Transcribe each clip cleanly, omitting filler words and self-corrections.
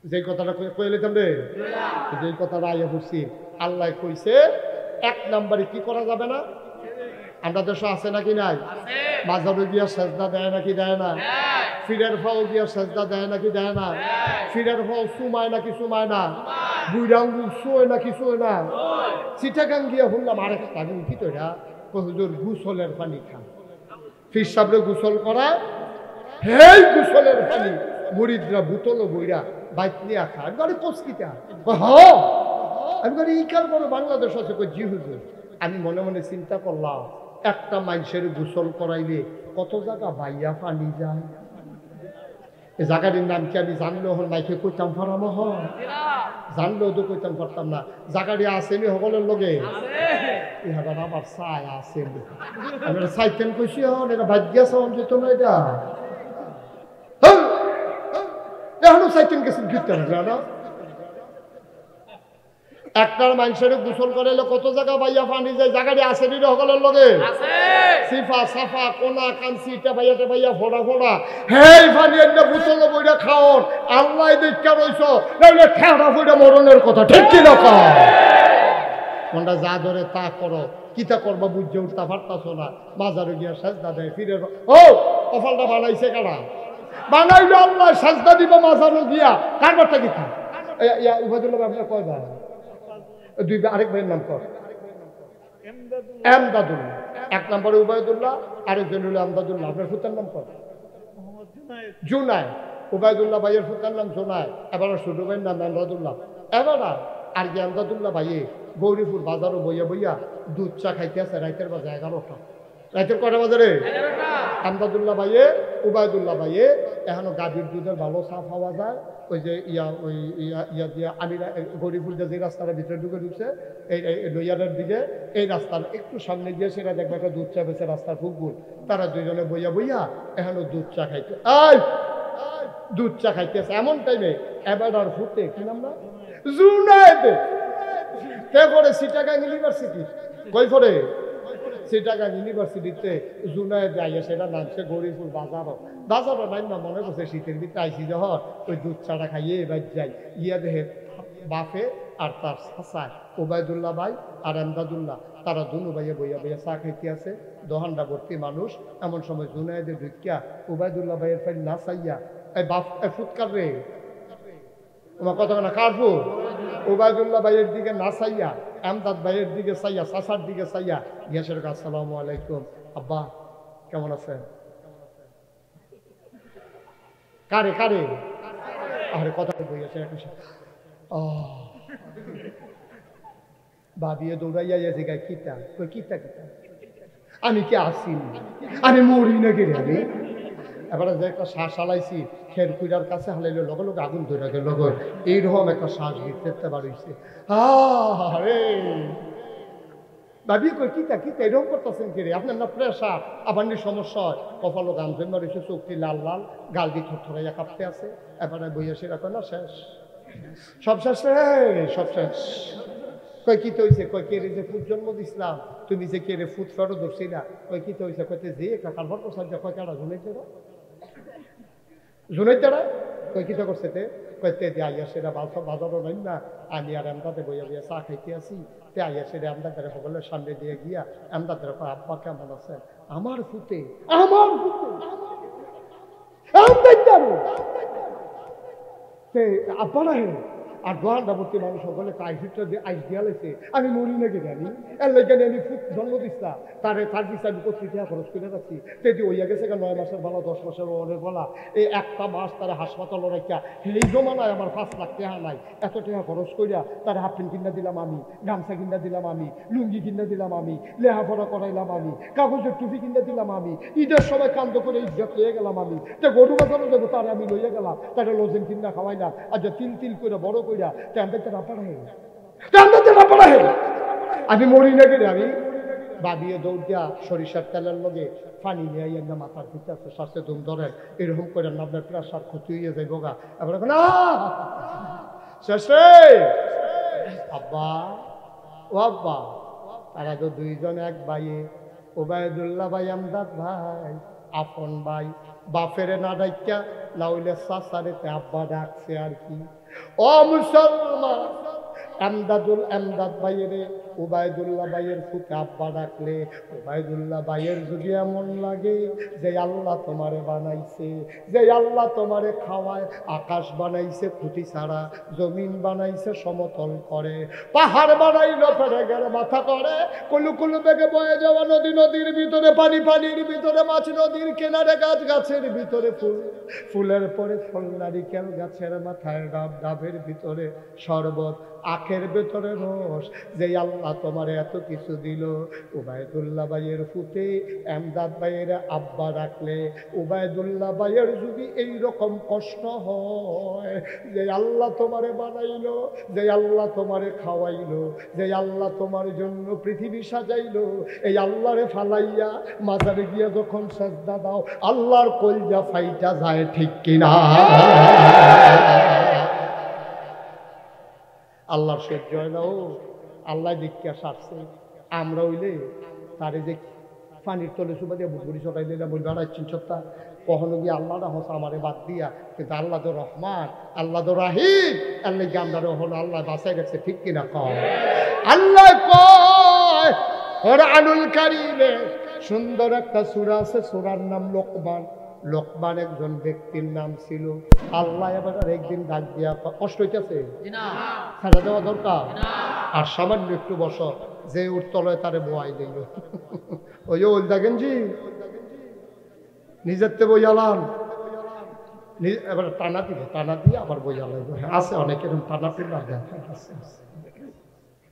যে কথাটা কয়ে লিতাম রে, যে কথাটা আইয়া বুঝছি। আল্লাহ কইছে 1 নম্বরে কি করা যাবে না? আমরা দেশে আছে নাকি নাই? মাজারে গিয়া সেজদা দেয় নাকি দেয় না? ফিরের ফাও গিয়া সেজদা দেয় নাকি দেয় না? ফিরের ফাও চুমায় নাকি চুমায় না? বুড়া আঙ্গুল শোয় নাকি শোয় না? চিটাগাং গিয়া শুনলাম আরেকটা কি তো এটা হুজুর গোসলের পানি খান। ফির সাবরে গোসল করা, হেই গোসলের পানি মুরিদরা বুতলো বইরা বাইক নিয়ে খা। আমি গাড়ি পস্কিটা আমি গাড়ি ইকার বড় বাংলাদেশ আছে কই জি হুজুর। আমি মনে মনে চিন্তা করলাম একটা মানুষের গোসল করাইলে কত জায়গা বাইয়া পানি যায়। এই জায়গাটির নাম কি আমি জানলেও হল মাইকে কইতাম পারামো হয়, জানলেও তো কইতাম পারতাম না। জায়গাটি আসেনি সকলের লগে ইহাবার আমার চাই আসেনি। আমি চাইতেন কইছি হন এটা ভাগ্য চাওয়ান যেত না। এটা এখনো চাইতেন গেছেন ঘিরতে না না। একটার মানুষের গোসল করাইলে কত জায়গা বাইয়া পানি যায়। জায়গাটি আসেনি সকলের লগে সিফা সাফা কোনা কাঞ্চি টেবাইয়া বাইয়া ফোড়া ফোড়া হেই পানি একটা বোতল বইটা খাওয়ার আল্লাহ দেখা রইছ নাহলে ঠেড়া বইটা মরণের কথা ঠিক কি না? মনটা যা ধরে তা করো, কিতা করবা বুঝে উঠতে পারতাছ না। মাজারে গিয়া সাজদা দেয় ফিরে ও কপালটা বানাইছে কারা? বানাইলো আল্লাহ। সাজদা দিবা মাজারে গিয়া কারবারটা কি খা ইয়া উবাইদুল্লাহ আপনার কয় ভাই? দুই আরেক ভাইয়ের নাম কর এমদাদুল্লাহ। 1 নম্বরে উবাইদুল্লাহ, আরেকজন হলো আমদাদুল্লাহ। আপনার ফুতার নাম কর জুনায়। উবাইদুল্লাহ ভাইয়ের ফুতার নাম জোনায়। এবার ছোট ভাইয়ের নাম আমদাদুল্লাহ। এবার আর কি আমদাদুল্লাহ ভাইয়ে গৌরীপুর বাজারও বইয়া বইয়া দুধ চা খাইতে আছে রাইতের বাজে 11টা। রাইতের কটা বাজারে? আমদাদুল্লাহ ভাইয়ে উবাইদুল্লাহ ভাইয়ে এখনো গাভীর দুধের ভালো চা পাওয়া যায়। ওই যে ইয়া দিয়া আমিরা গরিবুল যে রাস্তার ভিতরে ঢুকছে এই লইয়ারের দিকে, এই রাস্তার একটু সামনে গিয়ে সেটা দেখবে একটা দুধ চা বেছে রাস্তার ফুকগুল। তারা দুইজনে বইয়া বইয়া এখনো দুধ চা খাইতে দুধ চা খাইতেছে। এমন টাইমে এবার আর ফুটে কি নাম না জুনায়েদ কে করে চিটাগাং ইউনিভার্সিটি কই করে চিটাগাং ইউনিভার্সিটিতে জুনায়েদ আইয়া সেটা নামছে গরিবপুর বাজারও। বাজারও নাই না মনে করছে শীতের ভিতরে আইসি যখন ওই দুধ চাটা খাইয়ে এবার যাই ইয়া দেহে বাপে আর তার চাচায় ওবায়দুল্লাহ ভাই আর আমদাদুল্লাহ তারা দুনু ভাইয়া বইয়া বইয়া চা খাইতে আছে। দোহান্ডা ভর্তি মানুষ। এমন সময় জুনায়েদের ঢুকিয়া ওবায়দুল্লাহ ভাইয়ের ফাইল না চাইয়া এই বাপ ফুৎকার রে তোমার কথা না কারফু ওবায়দুল্লাহ ভাইয়ের দিকে না চাইয়া আমদাদ ভাইয়ের দিকে চাইয়া চাচার দিকে চাইয়া গিয়াসের আসসালামু আলাইকুম আব্বা কেমন আছেন? কারে কারে আরে কথা বইয়াছে ভাবিয়ে দৌড়াইয়া জায়গায় কিতা কই কিতা কিতা আমি কি আসিনি আমি মরি না কে রে। এবারে যে একটা শ্বাস হালাইছি খের কুইরার কাছে হালাইলে লগে লগে আগুন ধরে গেল লগর এইরকম একটা শ্বাস দিতে পারিছে। রে ভাবি কই কিতা কিতা এরকম করতেছেন কি রে? আপনার না প্রেশার আবার নি সমস্যা হয় কপালো গাম জমা রয়েছে চোখটি লাল লাল গাল দিয়ে থরথরাইয়া কাঁপতে আছে। এবারে বইয়া সেরা কয় না শেষ সব শেষ রে সব শেষ। কই কি তো হইছে? কই কে রে যে ফুট জন্ম দিছিলাম তুমি যে কে রে ফুট ফেরো ধরছি না। কই কি তো হইছে? কইতে যে একটা কারবার প্রসাদ কয় কারা জুনাইতে জুনাইতে কই কিতা করছে তে কইতে যে আইয়া সেরা বাজারও নাই না আমি আর আমদাতে বইয়া বইয়া চা খাইতে আসি তে আইয়া সেরে আমদাদের সকলের সামনে দিয়ে গিয়া আমদাদের কয় আব্বা কেমন আছে? আমার ফুটে আমার ফুটে আব্বা না আর দোহান্ডাবর্তী মানুষ সকলে আইসিটা দিয়ে আইস দিয়া লাইছে আমি মরি নাকি জানি এর লাগে আমি ফুট জন্ম দিচ্ছিলাম তার পিছিয়ে আমি পত্রিকা খরচ করে রাখছি তেদি হইয়া গেছে 9 মাসের বেলা 10 মাসের অনেক বেলা এই একটা মাস তারা হাসপাতাল রাখা এই জমানায় আমার 5 লাখ টাকা নাই। এত টাকা খরচ করিয়া তার হাফ প্যান্ট কিনা দিলাম আমি, গামছা কিনা দিলাম আমি, লুঙ্গি কিনা দিলাম আমি, লেহাপড়া করাইলাম আমি, কাগজের টুপি কিনা দিলাম আমি, ঈদের সময় কান্দ করে ইজ্জত লইয়া গেলাম আমি। তো গরু বাজারও যাবো তার আমি লইয়া গেলাম তারা লজেন কিনা খাওয়াইলাম আর যা তিল তিল করে বড় কইরা আমি মরি না গেলে আমি বাবিয়ে দৌড় দিয়া সরিষার তেলের লগে পানি নিয়ে না মাথার ভিতরে আছে শ্বাসে ধুম ধরেন এরকম করে আপনার প্রেশার ক্ষতি হয়ে যাইব গা। এবার শেষে আব্বা ও আব্বা তারা তো দুইজন এক ভাইয়ে ওবায়দুল্লাহ ভাই আমদাদ ভাই আপন ভাই বাপেরে না ডাইকা না হইলে চাচারেতে আব্বা ডাকছে আর কি। ও মুসলমান, এমদাদ ভাইয়েরে উবাইদুল্লাহ ভাইয়ের ফুতে আব্বা ডাকলে উবাইদুল্লাহ ভাইয়ের যদি এমন লাগে যে আল্লাহ তোমারে বানাইছে, যে আল্লাহ তোমারে খাওয়ায়, আকাশ বানাইছে খুঁটি ছাড়া, জমিন বানাইছে সমতল করে, পাহাড় বানাইলো পেরেগের মাথা করে, কুলু কুলু বেগে বয়ে যাওয়া নদী, নদীর ভিতরে পানি, পানির ভিতরে মাছ, নদীর কিনারে গাছ, গাছের ভিতরে ফুল, ফুলের পরে ফল, নারিকেল গাছের মাথায় ডাব, ডাবের ভিতরে শরবত, আখের ভেতরে রস, যে আল্লাহ তোমার এত কিছু দিল, উবাইদুল্লাহ ভাইয়ের ফুটে এমদাদ ভাইয়ের আব্বা রাখলে উবাইদুল্লাহ ভাইয়ের যদি এইরকম কষ্ট হয়, যে আল্লাহ তোমারে বানাইলো, যে আল্লাহ তোমারে খাওয়াইলো, যে আল্লাহ তোমার জন্য পৃথিবী সাজাইলো, এই আল্লাহরে ফালাইয়া মাজারে গিয়া যখন সেজদা দাও, আল্লাহর কলজা ফাইটা যায়, ঠিক কিনা? আল্লাহর সহ্য হয় না। ও আল্লাহ দীক্ষা সারছে, আমরা হইলে তারে যে পানির তলে সুবা দিয়ে বুড়ি চটাই দিলাম, বলবে বেড়াচ্ছেন সত্তা, কখনো গিয়ে আল্লাহটা হস আমারে বাদ দিয়া, কিন্তু আল্লাহ তো রহমান, আল্লাহ তো রাহিম, আল্লাহ আমরা হলো আল্লাহ বাঁচাই রাখছে, ঠিক কিনা? কয় আল্লাহ কয় কোরআনুল কারীমে সুন্দর একটা সূরা আছে, সূরার নাম লোকমান। লোকমান একজন ব্যক্তির নাম ছিল। আল্লাহ এবার একদিন ডাক দিয়া, কষ্ট হইতেছে ছাড়া দেওয়া দরকার, আর সামান্য একটু বসো, যে উঠতলয় তারে বয়াই দিল, ওই ওলদা গেঞ্জি নিজের তে বইয়ালাম, এবার টানা দিবে, টানা দিয়ে আবার বইয়ালাই আছে অনেক এরকম টানা পিলা দেয়।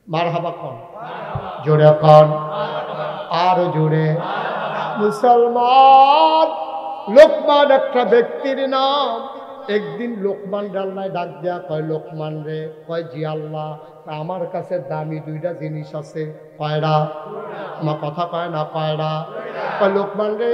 মার হাবা কন, জোরে কন, আরো জোরে। মুসলমান, লোকমান একটা ব্যক্তির নাম। একদিন লোকমান ডাল্লায় ডাক দেয়া, কয় লোকমান রে, কয় জি আল্লাহ, আমার কাছে দামি দুইটা জিনিস আছে। কয়টা? আমার কথা কয় না, কয়টা? কয় লোকমান রে,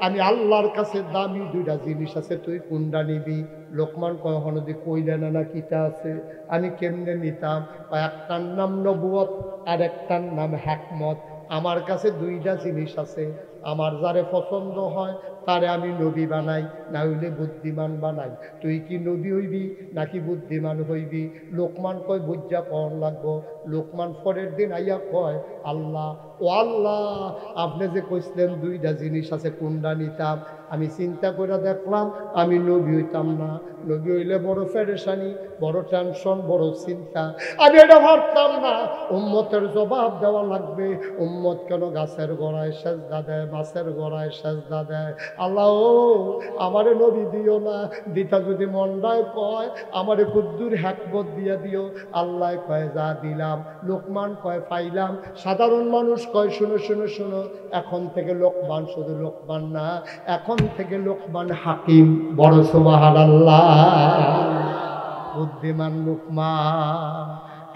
আমি আল্লাহর কাছে দামি দুইটা জিনিস আছে, তুই কোনটা নিবি? লোকমান কয় হনদি কইলে না কিতা আছে, আমি কেমনে নিতাম? একটার নাম নবুয়ত আর একটার নাম হিকমত। আমার কাছে দুইটা জিনিস আছে, আমার যারে পছন্দ হয় তারে আমি নবী বানাই, না হইলে বুদ্ধিমান বানাই। তুই কি নবী হইবি নাকি বুদ্ধিমান হইবি? লোকমান কয় বুঝা কর লাগবো। লোকমান পরের দিন আইয়া কয়, আল্লাহ, ও আল্লাহ, আপনি যে কইছিলেন দুইটা জিনিস আছে, কোনটা নিতাম? আমি চিন্তা করে দেখলাম আমি নবী হইতাম না, নবী হইলে বড় পেরেশানি, বড় টেনশন, বড় চিন্তা, আমি এটা ভাবতাম না। উম্মতের জবাব দেওয়া লাগবে, উম্মত কেন গাছের গোড়ায় সেজদা দেয়, মাছের গোড়ায় সেজদা দেয়? আল্লাহ ও আমারে নবী দিও না, দিতা যদি মন্ডায় কয় আমারে কুদ্দুর হিকমত দিয়া দিও। আল্লাহ কয় যা দিলাম। লোকমান কয় পাইলাম। সাধারণ মানুষ কয় শুনো শুনো শুনো, এখন থেকে লোকমান শুধু লোকমান না, এখন থেকে লোকমান হাকিম। বড় সুবহানাল্লাহ। বুদ্ধিমান লোকমান।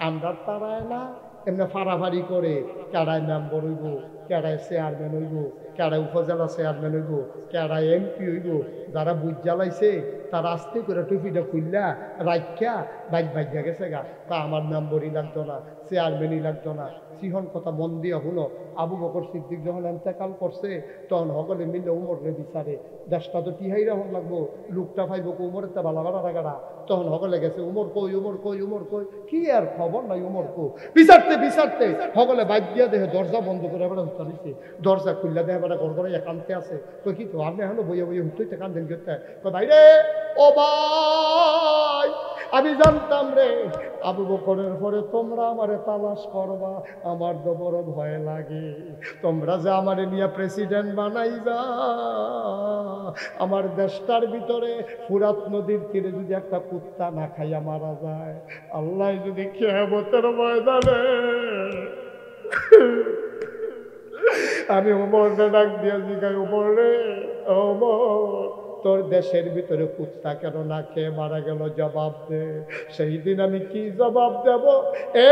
আমরা তারায় না এমনি ফাড়াফাড়ি করে, কেডায় মেম্বার হইব, কেডায় চেয়ারম্যান হইব, কেডায় উপজেলা চেয়ারম্যান হইব, কেডায় এমপি হইব। যারা বুঝ জ্বালাইছে তারা আস্তে করে টুপিটা খুললা রাখা বাইক বাইকা গেছে গা, তা আমার মেম্বরই লাগতো না, চেয়ারম্যানই লাগতো না। সিহন কথা মন দিয়া হলো, আবু বকর সিদ্দিক যখন এন্তেকাল করছে তখন সকলে মিলে উমরে বিচারে, দেশটা তো টিহাইরা হন লাগবো, লোকটা ভাইব উমরের তা বালা বাড়া রাগাড়া। তখন সকলে গেছে উমর কই, উমর কই, উমর কই, কি আর খবর নাই উমর কো। বিচারতে বিচারতে সকলে বাইক দিয়া দেখে দরজা বন্ধ করে এবার হত্যা দিচ্ছে। দরজা খুললা দেয় এবার ঘর ঘরে একান্তে আছে। কই কি তো আপনি এখন বইয়ে বইয়ে হুটতে কান্দেন করতে? কই ভাই রে, ও ভাই, আমি জানতাম রে আবু বকরের পরে তোমরা আমারে তালাশ করবা, আমার তো বড় ভয় লাগে। তোমরা যে আমারে নিয়ে প্রেসিডেন্ট বানাইবা, আমার দেশটার ভিতরে ফুরাত নদীর তীরে যদি একটা কুত্তা না খাইয়া মারা যায়, আল্লাহ যদি কিয়ামতের ময়দানে আমি ওমরকে ডাক দিয়া জিগাই, ওমর রে, ওমর, তোর দেশের ভিতরে কুত্তা কেন না খেয়ে মারা গেল, জবাব দে। সেই দিন আমি কি জবাব দেব?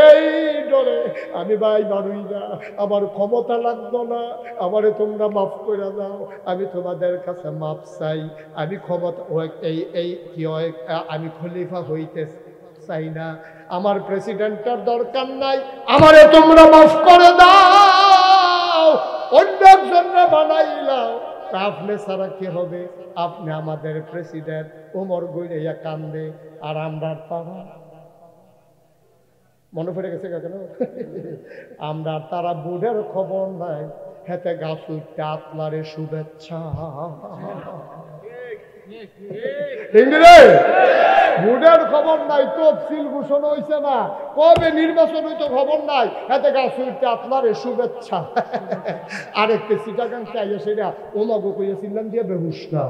এই ডরে আমি ভাই বাড়ুই না, আমার ক্ষমতা লাগতো না, আমারে তোমরা মাফ করে দাও, আমি তোমাদের কাছে মাফ চাই। আমি ক্ষমতা এই কি হয়, আমি খলিফা হইতে চাই না, আমার প্রেসিডেন্টের দরকার নাই, আমারে তোমরা মাফ করে দাও, অন্য একজনরা বানাইলাও। আপনি ছাড়া কি হবে, আপনি আমাদের প্রেসিডেন্ট। ওমর গইয়া কান্দে, আর আমরা তারা মনে পড়ে গেছে কেন? আমরা তারা বুড়ের খবর নাই, হেতে গাছ উঠতে আতলারে শুভেচ্ছা। বুড়ের খবর নাই, তফসিল ঘোষণা হয়েছে না, কবে নির্বাচন হইতো খবর নাই, হাতে গাছ উঠতে আপনার শুভেচ্ছা। আরেকটা সিটাগাংকে আইয়া সেটা ওমাগো কইয়াছিলাম দিয়ে বেহুশ না,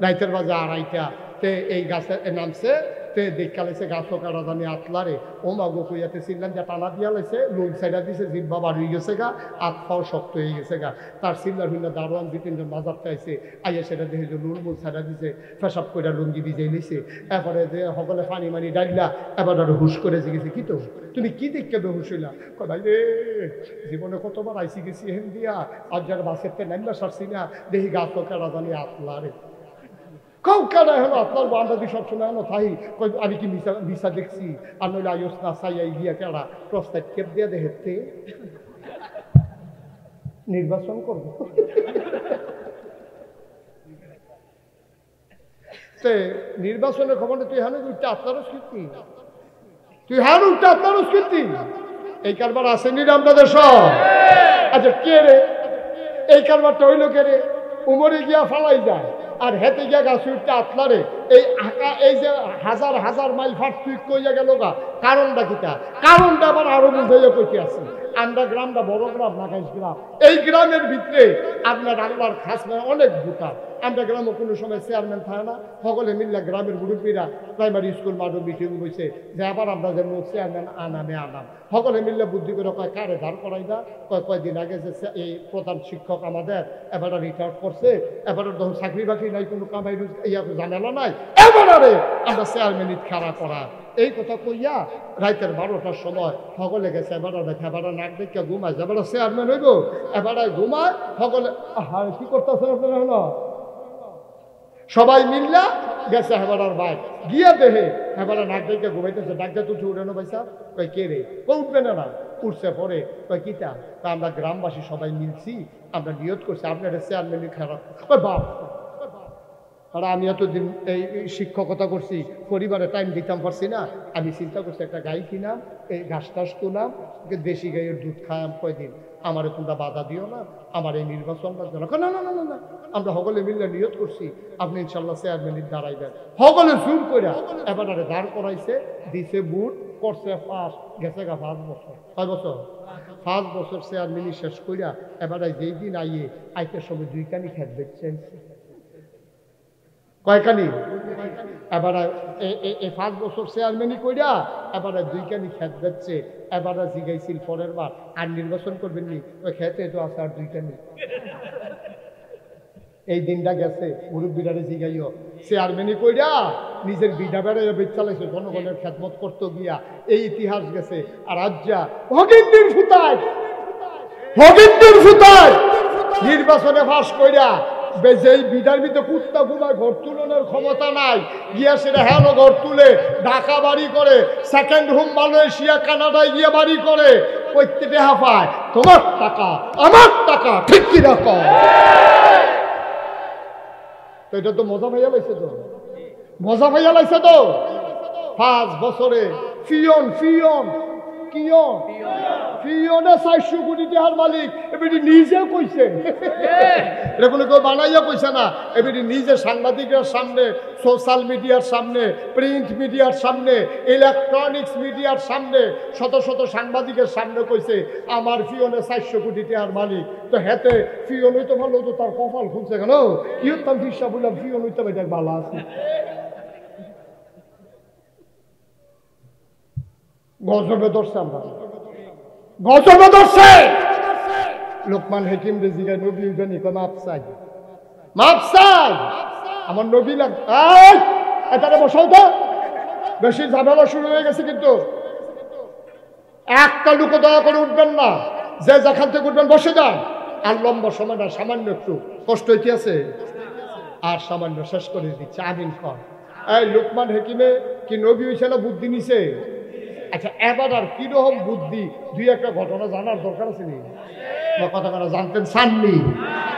রাইতের বাজে 2:30 তে এই গাছে নামছে, তে দেখা লাইছে গাছ কাটা জানি আতলারে ওমাগো কইয়াতে ছিলাম যে টানা দিয়া লাইছে, লুন সাইডা দিছে, জিব্বা বার হয়ে গেছে গা, হাত পাও শক্ত হয়ে গেছে গা। তার সিল্লার হুইলা দারোয়ান 2-3 জন বাজারতে আইছে, আইয়া সেটা দেখে যে লুন মুল সাইডা দিছে, ফেসাব করে লুঙ্গি ভিজাই লইছে। এরপরে যে সকলে পানি মানি ডাইলা এবার আরো হুশ করে গেছে, কি তো তুমি কি দেখতে বেহুশ হইলা? ভাই রে, জীবনে কতবার আইসি গেছি হেন দিয়া, আর যার বাসের নাইলা সারছি না, দেখি গাছ কাটা জানি আতলারে কাউ কেন হলো আপনার বান্দাদি সবসময় হলো তাই আমি কি মিশা দেখছি, আর নইলে আয়ুস না সাইয়াই গিয়া কেডা প্রস্তাব কেপ দিয়ে দেখতে নির্বাচন করবো। নির্বাচনের খবরটা তুই হানো উঠতে আপনারও স্মৃতি, তুই হান উঠতে আপনারও স্মৃতি, এই কারবার আসেনি আপনাদের সব। আচ্ছা কে রে এই কারবারটা হইল কে রে? উমরে গিয়া ফালাই যায়, আর হেতে গিয়া গাছ উঠতে আতলারে এই আঁকা, এই যে হাজার হাজার মাইল ফাট তুই কইয়া গেল গা, কারণটা কিটা? কারণটা আবার আরো বুঝাইয়া কইতে আছে। আমরা গ্রামটা বড় গ্রাম, নাকাইশ গ্রাম, এই গ্রামের ভিতরে আপনার আল্লাহর খাস অনেক ভোটার। আমরা গ্রামে কোনো সময় চেয়ারম্যান থাকে না, সকলে মিললে গ্রামের মুরব্বীরা প্রাইমারি স্কুল মাঠে মিটিং বইছে যে আবার আমরা যেন চেয়ারম্যান আনাম, সকলে মিললে বুদ্ধি করে কয় কারে ধার করাই দা, কয়েকদিন আগে যে এই প্রধান শিক্ষক আমাদের এবারে রিটায়ার করছে, এবারে ধরুন চাকরি বাকরি নাই, কোনো কামাই ইয়া জানালা নাই, এবারে আমরা চেয়ারম্যানিত খাড়া করা। এই কথা কইয়া রাইতের 12টার সময় সকলে গেছে, এবারে দেখে এবারে নাক দেখে ঘুমায়, এবারে চেয়ারম্যান হইব, এবারে ঘুমায় সকলে। কি করতেছেন আপনারা? হলো সবাই মিললা গেছে হেবারার বাইক গিয়া দেহে হেবারা নাক দেখে ঘুমাইতেছে, ডাকতে তুই উঠে না ভাই সাহেব, কই কে রে? কই উঠবে না, না উঠছে পরে, কই কিতা? তা আমরা গ্রামবাসী সবাই মিলছি, আমরা নিয়ত করছি আপনার চেয়ারম্যান খারাপ। কই বাপ, আর আমি এতদিন এই শিক্ষকতা করছি, পরিবারে টাইম দিতাম পারছি না, আমি চিন্তা করছি একটা গাই কিনাম, এই ঘাস টাস কিনাম, দেশি গাইয়ের দুধ খায়াম কয়দিন, আমার তোমরা বাধা দিও না, আমার এই নির্বাচনটা না না না না না, আমরা সকলে মিললে নিয়ত করছি আপনি ইনশাল্লাহ চেয়ারম্যানের দাঁড়াইবেন। সকলে জোর করে এবার দাঁড় করাইছে, দিছে বুট, করছে পাস, গেছে গা 5 বছর। 5 বছর 5 বছর চেয়ারম্যানি শেষ করিয়া এবারে যেই দিন আইয়ে আইতে সবে 2 কানি খেত বেচছে। কয়কানি? এবারে এই 5 বছর চেয়ারম্যানি কইরা এবারে 2 কানি খেত বেচছে। এবারে জিগাইছিল পরের বার আর নির্বাচন করবেন নি, ওই খেতে তো আছে আর 2 কানি। এই দিনটা গেছে, মুরব্বীরারে জিগাইও চেয়ারম্যানি কইরা নিজের বিধা বেড়াইয়া বেচ চালাইছে, জনগণের খেদমত করতে গিয়া এই ইতিহাস গেছে। আর আজ্জা ভগিন্দির ফুতায় নির্বাচনে ফাঁস কইরা যেই বিধার ভিতরে কুত্তা ঘুমায়, ঘর তুলনের ক্ষমতা নাই, গিয়া সেটা হেন ঘর তুলে ঢাকা বাড়ি করে, সেকেন্ড হোম মালয়েশিয়া কানাডায় গিয়ে বাড়ি করে, প্রত্যেকে হাফায় তোমার টাকা আমার টাকা, ঠিক কি রকম? তো এটা তো মজা ভাইয়া লাইছে, তো মজা ভাইয়া লাইছে তো। 5 বছরে ফিয়ন 400 কোটি টাকার মালিক, এবারে নিজে কইছে, এটা কোনো কেউ বানাইয়া কইছে না, এবারে নিজে সাংবাদিকের সামনে, সোশ্যাল মিডিয়ার সামনে, প্রিন্ট মিডিয়ার সামনে, ইলেকট্রনিক্স মিডিয়ার সামনে, শত শত সাংবাদিকের সামনে কইছে আমার ফিয়নে 400 কোটি টাকার মালিক। তো হেতে ফিয়ন হইতে ভালো, তো তার কপাল খুলছে কেন? কি হতাম ফিসা বললাম ফিয়ন হইতে এটা ভালো আছে। গজবে ধরছে, আমরা গজবে ধরছে। লোকমান হাকিম রে জিগায় নবী জানি কয় মাপ চাই, মাপ চাই, আমার নবী লাগ এটারে বসাও তো, বেশি ঝামেলা শুরু হয়ে গেছে। কিন্তু একটা লোক দয়া করে উঠবেন না, যে যেখান থেকে উঠবেন বসে যান। আর লম্বা সময় না, সামান্য একটু কষ্ট হইতে আছে, আর সামান্য শেষ করে দিচ্ছে। আমিন কর। এই লোকমান হাকিমে কি নবী হইছে না বুদ্ধি নিছে? আচ্ছা এবার আর কিরকম বুদ্ধি, 2 একটা ঘটনা জানার দরকার আছে নি? কথা জানতেন চাননি?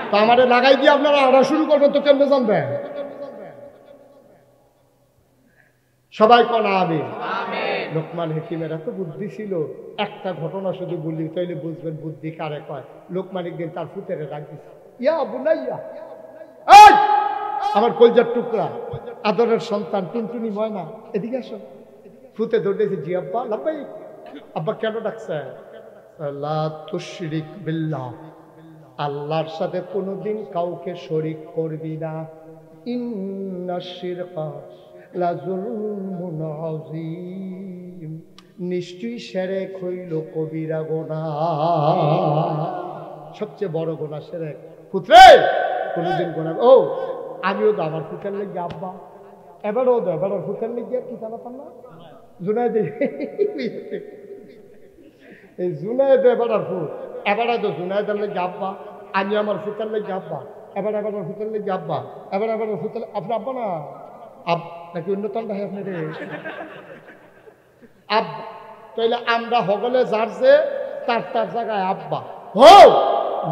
তো আমারে লাগাই দিয়ে আপনারা আড়া শুরু করবেন তো কেমনে জানবেন? সবাই কনা আমিন। লোকমান হাকিমের এত বুদ্ধি ছিল, একটা ঘটনা শুধু বলি তাইলে বুঝবেন বুদ্ধি কারে কয়। লোকমান একদিন তার ফুতেরে ডাক দিছে, ইয়া বুনাইয়া, এই আমার কলজার টুকরা, আদরের সন্তান টুনটুনি ময়না, এদিকে আসো। ফুতে ধরেছে, জি আব্বা। লাব্বাই। আব্বা কেন ডাকছে? লা তুশরিক বিল্লাহ, আল্লাহর সাথে কোনোদিন কাউকে শরীক করবি না। ইন্নাশ শিরকা লাযুলমুন আযীম, নিশ্চয়ই শিরক হইল কবিরা গুনাহ, সবচেয়ে বড় গুনাহ শিরক। পুত্রে কোনোদিন গুনাহ, ও আমিও তো আমার পুত্রের লাগি আব্বা, এবারও তো এবার পুত্রের লাগি কি জানা পান না জুনাইদ, এই জুনাইদ এবার ফুট, এবার তো জুনাইদের লাগি আব্বা, আমি আমার ফুতের লাগি আব্বা, এবার ফুতের লাগি আব্বা, এবার ফুতের আপনার আব্বা না আব নাকি অন্যতম ভাই আপনি রে আব্বা। তাইলে আমরা হগলে যার যে তার তার জায়গায় আব্বা। হো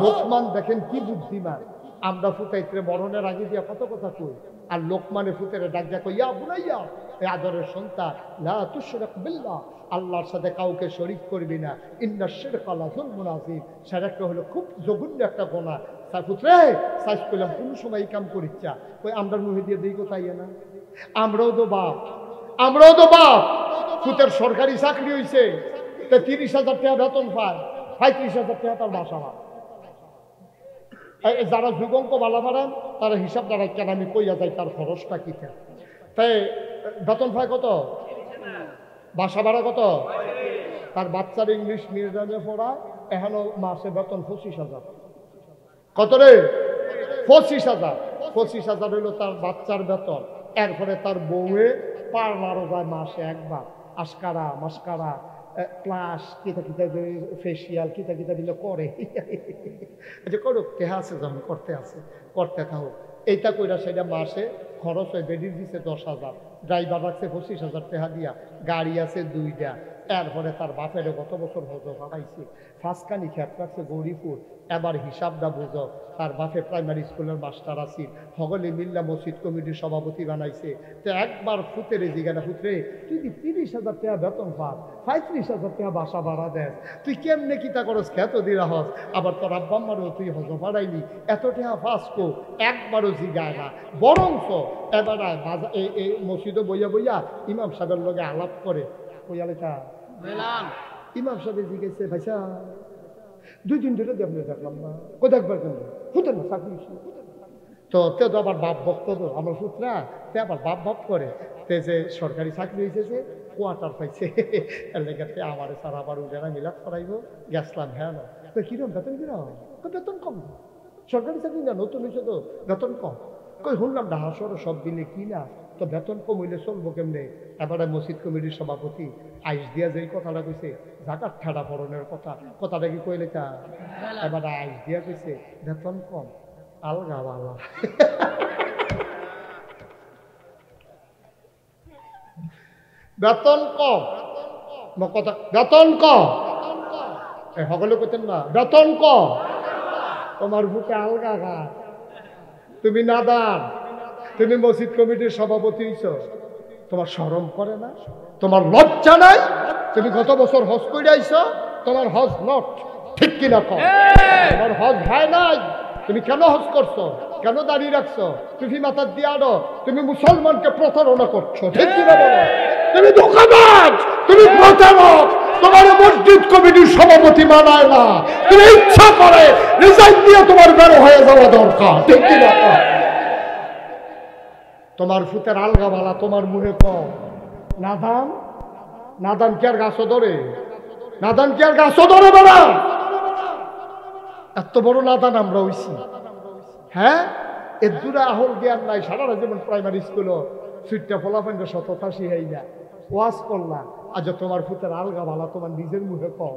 লোকমান দেখেন কি বুদ্ধিমান, আমরা ফুটাইতে মরণের আগে দিয়া কত কথা কই, আর লোকমানে ফুতেরে ডাক দিয়া কই, ইয়া বুনাইয়া, এই আদরের সন্তান, লা তুশরিক বিল্লাহ, আল্লাহর সাথে কাউকে শরীক করবি না। ইন্নাশ শিরকা লাযুলমুন আযীম, শিরকটা হলো খুব জঘন্য একটা গুনাহ। তার পুত্রে সাইজ করলাম কোন সময় এই কাম করিচ্ছা, ওই আমরা মুহে দিয়ে দিই কোথায় না, আমরাও তো বাপ, আমরাও তো বাপ। পুতের সরকারি চাকরি হয়েছে, 30,000 টাকা বেতন পায়, 35,000 টাকা তার বাসা ভাড়া। যারা যুগঙ্ক বালা মারান তারা হিসাব দ্বারা কেন আমি কইয়া যাই তার খরচটা কি, তাই বেতন পায় কত, বাসা ভাড়া কত, তার বাচ্চার ইংলিশ মিডিয়ামে পড়ায়, এখনো মাসে বেতন 25,000। কত রে? 25,000। 25,000 হইল তার বাচ্চার বেতন। এরপরে তার বউয়ে পার্লারও যায় মাসে একবার, আস্কারা মাস্কারা ক্লাস কিতা কিতা ফেসিয়াল কিতা কিতা দিলে করে, যে করুক, কেহা আছে যখন করতে আছে করতে থাকুক। এইটা কইরা সেটা মাসে খরচ হয়, বেডির দিচ্ছে 10,000, ড্রাইভার রাখছে 25,000 টাকা দিয়া, গাড়ি আছে 2টা। এরপরে তার বাপের গত বছর হজ বাড়াইছে, ফাঁসকানি খেত রাখছে গৌরীপুর। এবার হিসাবটা বুঝো, তার বাপে প্রাইমারি স্কুলের মাস্টার আছি, হগলে মিল্লা মসজিদ কমিটির সভাপতি বানাইছে। তো একবার ফুতেরে জিগানা, ফুতরে তুই 30,000 টাকা বেতন পাস, 35,000 টাকা বাসা ভাড়া দেন, তুই কেমনে কিতা করস, খেত দিরা হস, আবার তোর আব্বাম্মারও তুই হজ বাড়াইনি, এত টাকা ফাঁসকো একবারও জিগায় না। বরংস এবার এই মসজিদে বইয়া বইয়া ইমাম সাহেবের লগে আলাপ করে, কইয়ালেটা ইমাম সাহেব জিজ্ঞেসে, ভাইসা 2 দিন ধরে আপনি দেখলাম না, কই দেখবার কেন, ফুটেন না চাকরি। তো তে তো আবার বাপ ভক্ত, তো আমার পুত্রা তে আবার বাপ বাপ করে, তে যে সরকারি চাকরি হয়েছে, যে কোয়ার্টার পাইছে, এর লেগে আমার স্যার আবার উঠেরা মিলাপ করাইব, গেছলাম। হ্যাঁ না, তো কিরম বেতন, কিরম বেতন কম, সরকারি চাকরি না, নতুন হয়েছে তো বেতন কম। কই শুনলাম ঢাকা শহরে সব দিলে কি না, তো বেতন কম হইলে চলবো কেমনে? এবারে মসজিদ কমিটির সভাপতি আইস দিয়া যে কথাটা কইছে, জাকাত ঠাডা পড়নের কথাটা কি কইলে তা, এবারে আইস দিয়া কইছে বেতন কম, আলগা বালা। বেতন কম, কথা বেতন কম, সকলে কইতেন না বেতন কম, তোমার বুকে আলগা গা, তুমি নাদান, তুমি মসজিদ কমিটির সভাপতি হইছ, তোমার শরম করে না, তোমার লজ্জা নাই? তুমি গত বছর হজ করে আইছ, তোমার হজ নট, ঠিক কিনা কম, তোমার হজ হয় নাই, তুমি কেন হজ করছো, কেন দাঁড়িয়ে রাখছো, টুপি মাথার দিয়ে আনো, তুমি মুসলমানকে প্রতারণা করছো, ঠিক কিনা বলো? তুমি ধোঁকাবাজ, তুমি প্রতারক, তোমার মসজিদ কমিটির সভাপতি মানায় না, তুমি ইচ্ছা করে রিজাইন দিয়ে তোমার বের হয়ে যাওয়া দরকার, ঠিক কিনা? তোমার ফুতের আলগা বালা তোমার মুখে কম, নাদান, নাদান কি আর গাছও ধরে, নাদান কি আর গাছও ধরে বাবা? এত বড় নাদান আমরা হইছি, হ্যাঁ? এর দূরে আহল জ্ঞান নাই, সারা যেমন প্রাইমারি স্কুল সুইটটা ফলাফান্ডে 87 হয়ে যায়, ওয়াজ করলা, আজ তোমার ফুতের আলগা বালা তোমার নিজের মুখে কম,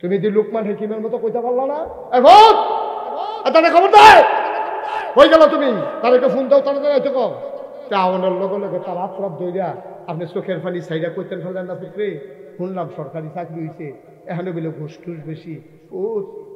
তুমি যে লোকমান হাকিমের মতো কইতে পারলা না? খবর দেয় হয়ে গেল, তুমি তাদেরকে ফোন দাও, তারা এত কম আওয়ানোর লগে লগে তার আত্রাপ দইরা আপনি চোখের পানি সাইডা করতেন ফেলেন না পুত্রে, শুনলাম সরকারি চাকরি হয়েছে, এখানে বলে ঘুষ টুস বেশি, ও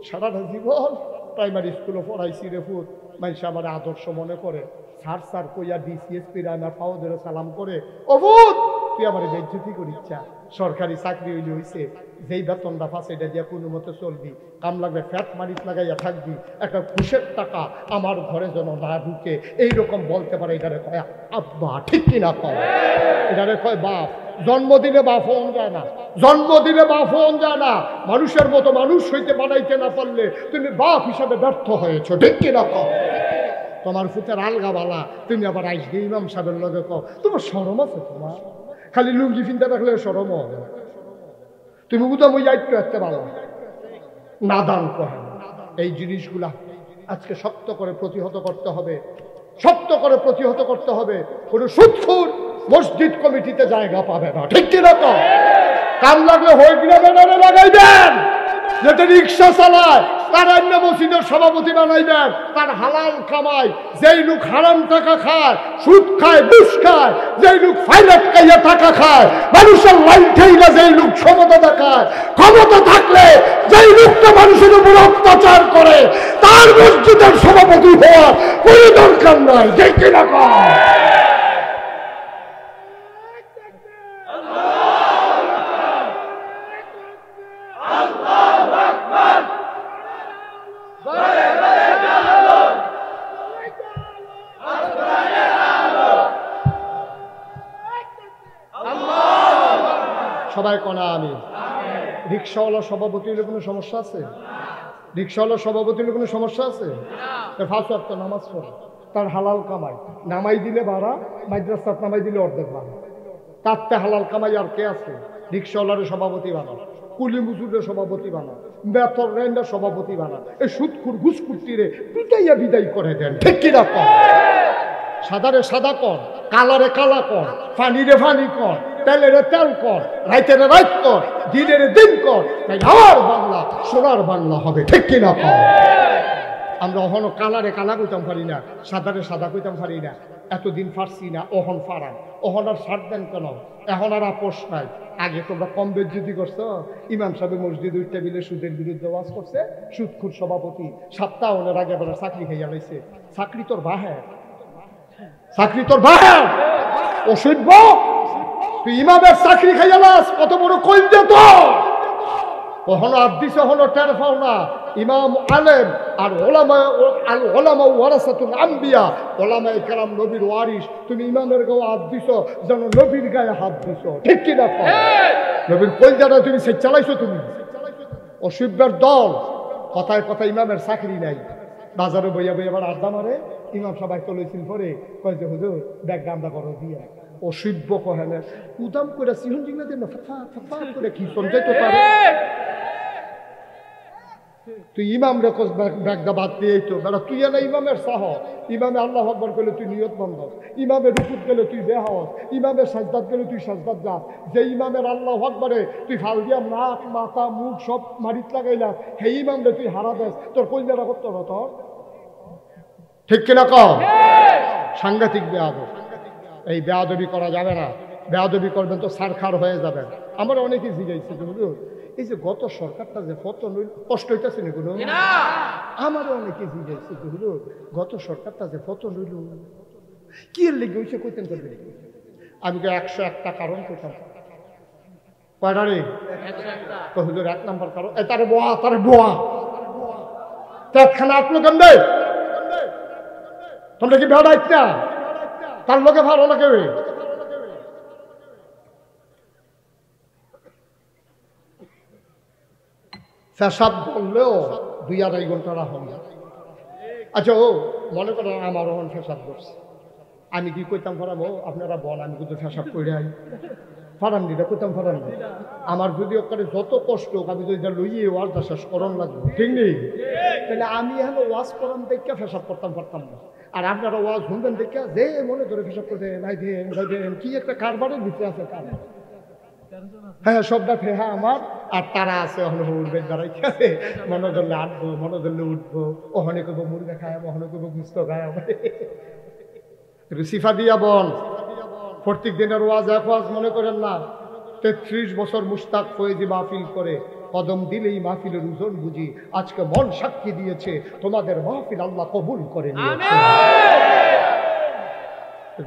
সারাটা জীবন প্রাইমারি স্কুলে পড়াইছি রে ফুট, মানুষ আমার আদর্শ মনে করে, স্যার স্যার কইয়া ডিসিএসপি আমার পাও ধরে সালাম করে, ও ফুট তুই আমার বেজ্জতি করিচ্ছা, সরকারি চাকরি হইলে হইছে, যেই বেতনটা পাস এটা দিয়ে কোনো মতো চলবি, কাম লাগবে ফ্যাট মারিত লাগাইয়া থাকবি, একটা ঘুষের টাকা আমার ঘরে যেন না ঢুকে, এইরকম বলতে পারে। এটারে কয় আব্বা, ঠিক কিনা কয়? এটারে কয় বাপ। জন্মদিনে বাপ হন যায় না, জন্মদিনে বাপ হন যায় না। মানুষের মতো মানুষ হইতে বানাইতে না পারলে তুমি বাপ হিসাবে ব্যর্থ হয়েছো, ঠিক কিনা কয়? তোমার ফুতের আলগা বালা, তুমি আবার আইসগে ইমাম সাহেবের লগে কও, তোমার শরম আছে? তোমার খালি লুঙ্গি ফিনতে রাখলে শরম হবে? তুমি বুঝা মই আইতে আসতে পারো না, দান কহে। এই জিনিসগুলা আজকে শক্ত করে প্রতিহত করতে হবে, শক্ত করে প্রতিহত করতে হবে। কোনো সুদখোর মসজিদ কমিটিতে জায়গা পাবে না, ঠিক কিনা তো? কাম লাগলে হয়ে গিয়ে ব্যানারে লাগাইবেন, যেটা রিক্সা চালায় তার অন্য মসজিদের সভাপতি বানাইবেন, তার হালাল কামাই। যেই লোক হারাম টাকা খায়, সুদ খায়, ঘুষ খায়, যেই লোক ফাইনাট খাইয়া টাকা খায়, মানুষের লাইন ঠেইলা যেই লোক ক্ষমতা দেখায়, ক্ষমতা থাকলে যেই লোকটা মানুষের উপর অত্যাচার করে তার মসজিদের সভাপতি হওয়ার কোনো দরকার নাই, ঠিক কিনা কয়? সবাই কনা আমি। রিক্সাওয়ালা সভাপতি হলে কোনো সমস্যা আছে? রিক্সাওয়ালা সভাপতি হলে কোনো সমস্যা আছে? ফাঁস ওয়াক্ত নামাজ পড়ে, তার হালাল কামাই, নামাই দিলে ভাড়া, মাদ্রাসাত নামাই দিলে অর্ধেক ভাড়া, তারতে হালাল কামাই আর কে আছে? রিক্সাওয়ালারে সভাপতি বানাও, কুলি মুজুরের সভাপতি বানাও, বেতন রেন্ডার সভাপতি বানাও, এই সুদখুর ঘুষখুরটিরে পিটাইয়া বিদায় করে দেন, ঠিক কিনা কর? সাদারে সাদা কর, কালারে কালা কর, পানিরে পানি কর, তেলেরে তেল কর, রাইতেরে রাইত কর, দিনেরে দিন কর, তাই আমার বাংলা সোনার বাংলা হবে, ঠিক কিনা কর? আমরা অহনো কালারে কালা কইতাম পারি না, সাদারে সাদা কইতাম পারি না, এতদিন পারছি না, অহন পারাম। অহন আর ছাড় দেন কেন? এখন আর আপোষ নাই। আগে তোমরা কম বেজ্জতি করছো, ইমাম সাহেব মসজিদ উঠতে বিলে সুদের বিরুদ্ধে ওয়াজ করছে, সুদখুর সভাপতি সপ্তাহ ওনার আগে বেলা চাকরি খাইয়া লাইছে। চাকরি তোর বাহে, চাকরি তোর বাহে, অসভ্য! তুই ইমামের চাকরি খাইয়া লাস, কত বড় কইল তো! ওহনো আদিস ওহনো টের পাও না। ইমাম আলেম আর ওলামা, আল ওলামা ওয়ারাসাতুল আম্বিয়া, ওলামায়ে কেরাম নবীর ওয়ারিস। তুমি ইমামের গায়ে হাত দিছ যেন নবীর গায়ে হাত দিছ, ঠিক কিনা? নবীর কলজাটা তুমি সে চালাইছো, তুমি অসভ্যের দল। কথায় কথা ইমামের চাকরি নাই, বাজারে বইয়া বইয়া আবার আড্ডা মারে। ইমাম সবাই চলেছিল পরে কয় যে হুজুর ব্যাগ গান্দা করো দিয়া। অসভ্য কহেলে উদাম করে সিহন জিংলা দেন করে কি সঞ্চয় পারে। তুই ইমাম রেখোস ব্যাগদা বাদ দিয়ে তো বেড়া, তুই না ইমামের সাহ। ইমামে আল্লাহ আকবার করলে তুই নিয়ত বন্ধ, ইমামে রুকুত গেলে তুই বেহাস, ইমামের সাজদাত গেলে তুই সাজদাত যা। যে ইমামের আল্লাহ আকবারে তুই ফাল দিয়া নাক মাথা মুখ সব মারিত লাগাইলা, সেই ইমামরে তুই হারা দেস, তোর কইলাটা করতো না তোর, ঠিক কিনা কম? সাংঘাতিক বেয়াদব। এই বেয়াদবি করা যাবে না। বেয়াদবি করবেন তো সারখার হয়ে যাবেন। আমরা অনেকে জিজ্ঞাসি বুঝুন, এই যে গত সরকারটা যে পতন হইল, কষ্ট হইতেছে না কোনো? আমারও অনেকে জিজ্ঞাসি বুঝুন, গত সরকারটা যে পতন হইল কি এর লেগে হইছে, কইতেন করবে? আমি তো 101টা কারণ কইতাম। কয়টা রে? হুজুর 1 নম্বর কারণ তারে বোয়া, তারে বোয়া তেতখানা আপলো কেন দেয়? তোমরা কি বেড়াইত না? তার লোকে ভালো না কেউ। পেশাব করলেও 2-2.5 ঘন্টা রাখুন। আচ্ছা ও মনে করেন আমার ওখানে পেশাব করছে, আমি কি কইতাম ফারাবো? আপনারা বল, আমি কিন্তু পেশাব করে আই ফারাম দিটা কইতাম ফারাম দি। আমার যদি ওখানে যত কষ্ট হোক, আমি যদি লইয়ে ওয়াজটা শেষ করন লাগবে, ঠিক নেই? তাহলে আমি এখন ওয়াজ করান দেখে পেশাব করতাম পারতাম না। আর আপনারা ওয়াজ শুনবেন দেখে যে মনে ধরে পেশাব করতে নাই দেন, কি একটা কারবারের ভিতরে আছে কারবার। হ্যাঁ সবটা ফেহা আমার, আর তারা আছে উঠবে দাঁড়াইতে আছে, মনে ধরলে আটবো, মনে ধরলে উঠবো, ওখানে করবো মুরগা খায়, ওখানে করবো গুস্ত খায়। সিফা দিয়া বল প্রত্যেক দিনের ওয়াজ এক ওয়াজ মনে করেন না। 33 বছর মুস্তাক ফয়েজি মাহফিল করে কদম দিলেই মাহফিলের ওজন বুঝি। আজকে মন সাক্ষী দিয়েছে তোমাদের মাহফিল আল্লাহ কবুল করে নিয়েছে। একটু